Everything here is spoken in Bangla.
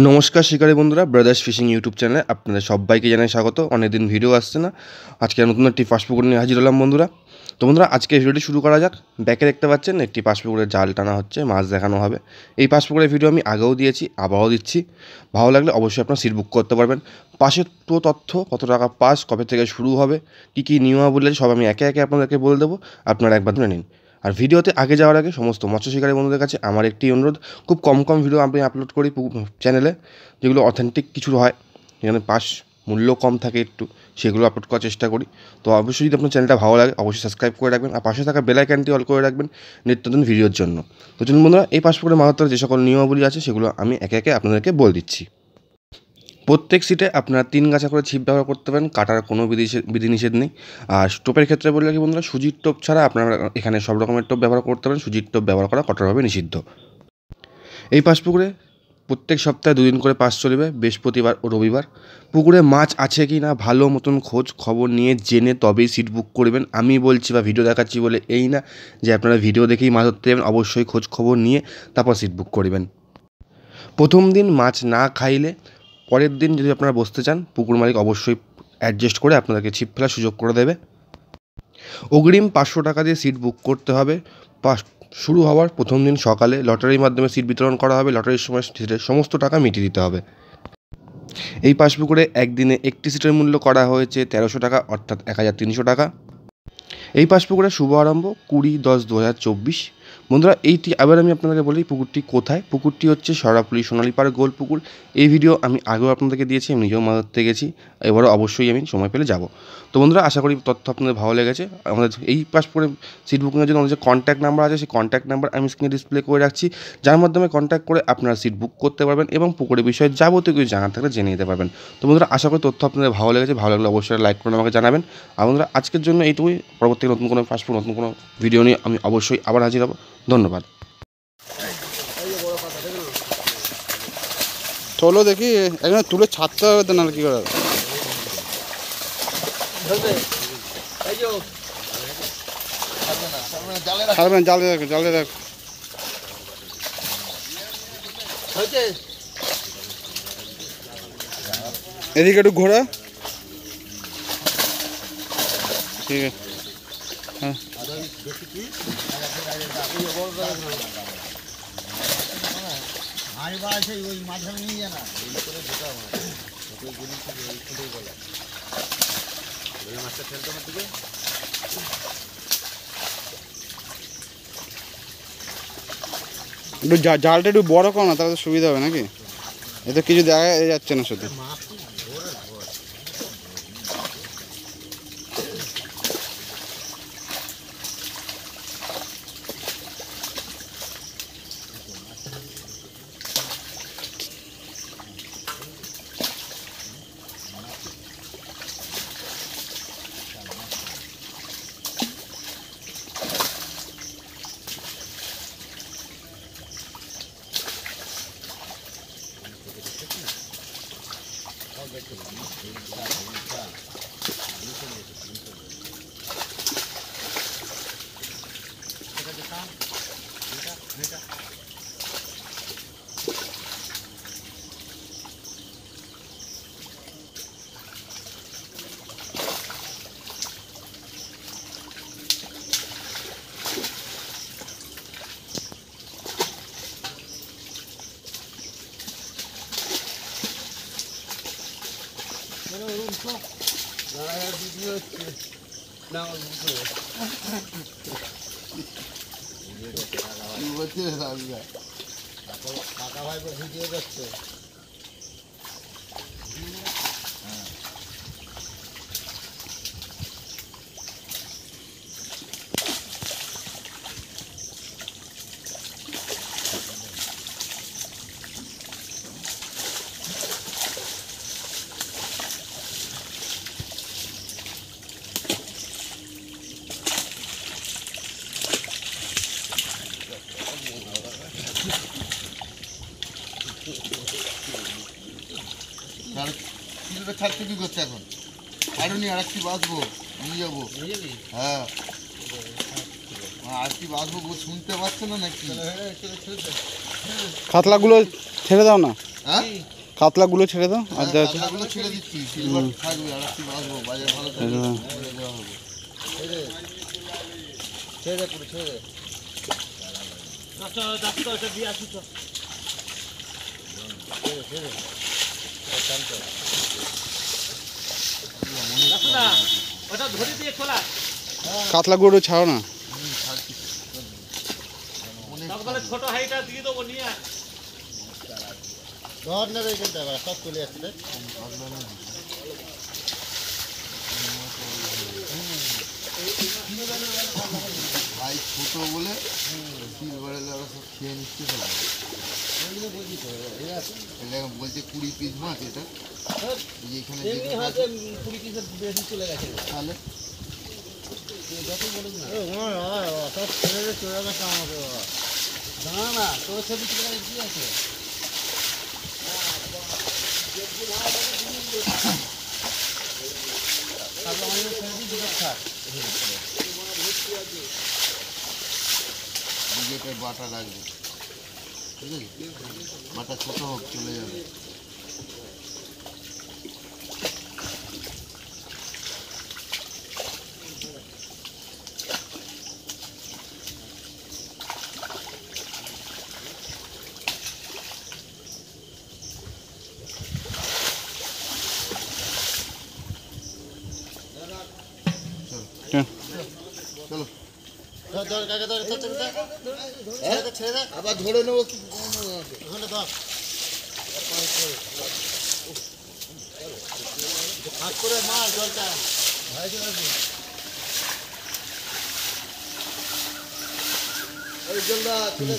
নমস্কার শিকারী বন্ধুরা, ব্রাদার্স ফিশিং ইউটিউব চ্যানেলে আপনাদের সবাইকে জানাই স্বাগত। অনেকদিন ভিডিও আসছে না, আজকে নতুন একটি পাশ পুকুর নিয়ে হাজির হলাম বন্ধুরা। তো বন্ধুরা, আজকে ভিডিওটি শুরু করা যাক। ব্যাকে দেখতে পাচ্ছেন একটি পাশ পুকুরের জাল টানা হচ্ছে, মাছ দেখানো হবে। এই পাশ পুকুরের ভিডিও আমি আগেও দিয়েছি, আবারও দিচ্ছি। ভালো লাগলে অবশ্যই আপনারা সিট বুক করতে পারবেন। পাশের তো তথ্য, কত টাকা পাস, কবে থেকে শুরু হবে, কী কী নিয়মাবলী আছে সব আমি একে একে আপনাদেরকে বলে দেবো, আপনারা একবার ধরে নিন। আর ভিডিওতে আগে যাওয়ার আগে সমস্ত মৎস্য শিকারী বন্ধুদের কাছে আমার একটি অনুরোধ, খুব কম ভিডিও আমি আপলোড করি চ্যানেলে, যেগুলো অথেন্টিক কিছু হয়, যেখানে পাস মূল্য কম থাকে একটু, সেগুলো আপলোড করার চেষ্টা করি। তো অবশ্যই যদি আপনার চ্যানেলটা ভালো লাগে অবশ্যই সাবস্ক্রাইব করে রাখবেন, আর পাশে থাকা বেল আইকনটি অল করে রাখবেন নিত্য নতুন ভিডিওর জন্য। তো চলুন বন্ধুরা, এই পাশ পুকুরে মাছ ধরার যে সকল নিয়মাবলী আছে সেগুলো আমি একে একে আপনাদেরকে বলে দিচ্ছি। প্রত্যেক সিটে আপনারা 3 গাছা করে ছিপ ব্যবহার করতে পারেন, কাটার কোনো বিধিনিষেধ নেই। আর টোপের ক্ষেত্রে বললে কি বন্ধুরা, সুজির টোপ ছাড়া আপনারা এখানে সব রকমের টোপ ব্যবহার করতে পারেন, সুজির টোপ ব্যবহার করা কঠোরভাবে নিষিদ্ধ। এই পাশ পুকুরে প্রত্যেক সপ্তাহে 2 দিন করে পাস চলবে, বৃহস্পতিবার ও রবিবার। পুকুরে মাছ আছে কি না ভালো মতন খোঁজ খবর নিয়ে জেনে তবেই সিট বুক করবেন। আমি বলছি বা ভিডিও দেখাচ্ছি বলে এই না যে আপনারা ভিডিও দেখেই মাছ ধরতে যাবেন, অবশ্যই খোঁজ খবর নিয়ে তারপর সিট বুক করবেন। প্রথম দিন মাছ না খাইলে পরের দিন যদি আপনারা বসতে চান, পুকুর মালিক অবশ্যই অ্যাডজাস্ট করে আপনাদেরকে ছিপ ফেলার সুযোগ করে দেবে। অগ্রিম 500 টাকা দিয়ে সিট বুক করতে হবে। শুরু হওয়ার প্রথম দিন সকালে লটারির মাধ্যমে সিট বিতরণ করা হবে, লটারির সময় সিটের সমস্ত টাকা মিটিয়ে দিতে হবে। এই পাশ পুকুরে একদিনে একটি সিটের মূল্য করা হয়েছে 1300 টাকা, অর্থাৎ 1300 টাকা। এই পাশ পুকুরের শুভ আরম্ভ 20/10/2024। বন্ধুরা, এইটি আবার আমি আপনাদেরকে বলি পুকুরটি কোথায়। পুকুরটি হচ্ছে সরাপুলি সোনালীপাড় গোল পুকুর। এই ভিডিও আমি আগেও আপনাদেরকে দিয়েছি, আমি নিজেও মাছ ধরতে গেছি, এবারও অবশ্যই আমি সময় পেলে যাব। তো বন্ধুরা, আশা করি তথ্য আপনাদের ভালো লেগেছে। আমাদের এই পাশ পুকুরে সিট বুকিংয়ের জন্য আমাদের যে কন্ট্যাক্ট নাম্বার আছে, সেই কন্ট্যাক্ট নাম্বার আমি স্ক্রিনে ডিসপ্লে করে রাখছি, যার মাধ্যমে কন্ট্যাক্ট করে আপনারা সিট বুক করতে পারবেন এবং পুকুরের বিষয়ে যাবতীয় কিছু জানার থাকলে জেনে নিতে পারবেন। তো বন্ধুরা, আশা করি তথ্য আপনাদের ভালো লেগেছে। ভালো লাগলে অবশ্যই লাইক করে আমাকে জানাবেন। আর বন্ধুরা, আজকের জন্য এইটুকুই। পরবর্তী নতুন কোনো ফাস্ট ফুড, নতুন কোনো ভিডিও নিয়ে আমি অবশ্যই আবার হাজির হব। ধন্যবাদ। চলো দেখি একজন তুলে ছাড়তে হবে তো, নাহলে কী করে ছাড়বেন। জালে রাখ, জালে রাখ। এদিকে একটু ঘোরা। ঠিক আছে, হ্যাঁ। একটু জালটা একটু বড় কর না, তাহলে সুবিধা হবে নাকি? এতে কিছু দেখা যাচ্ছে না শুধু। কাকা ভাই ভিডিও করছে। ছাড়তে কি করছে এখন? আরো নিয়ে আর একটি বাঁচবো, নিয়ে যাবো। হ্যাঁ, আর কি বাঁচবো শুনতে পাচ্ছ না নাকি? কাতলাগুলো ছেড়ে দাও না, হ্যাঁ কাতলাগুলো ছেড়ে দাও। আর যা আছে কাতলাগুলো ছেড়ে দিচ্ছি, সিলভার থাকবে। আর কি বাঁচবো, বাজার ভালো থাকবে, ছেড়ে দেওয়া হবে। ছেড়ে পুরো ছেড়ে। কাতলাগুলো ছাড়ো না। ধর নেবে এখানটা, সব চলে আসছে। ভাই ছোট বলে সিলভারের ওরা সব খেয়ে নিচ্ছে। বলছে 20 পিস মাছ এটা, এখানে তাহলে সব ছেড়ে চলে গেছে আমাকে। না না তোর ছবি কি আছে? বাটা লাগবে, ঠিক আছে? বাটা ছোট হোক, চলে যাবে। চলো আবার ধরে নেবো কি হাত করে মার জলটা ভাই। এই জলটা চলে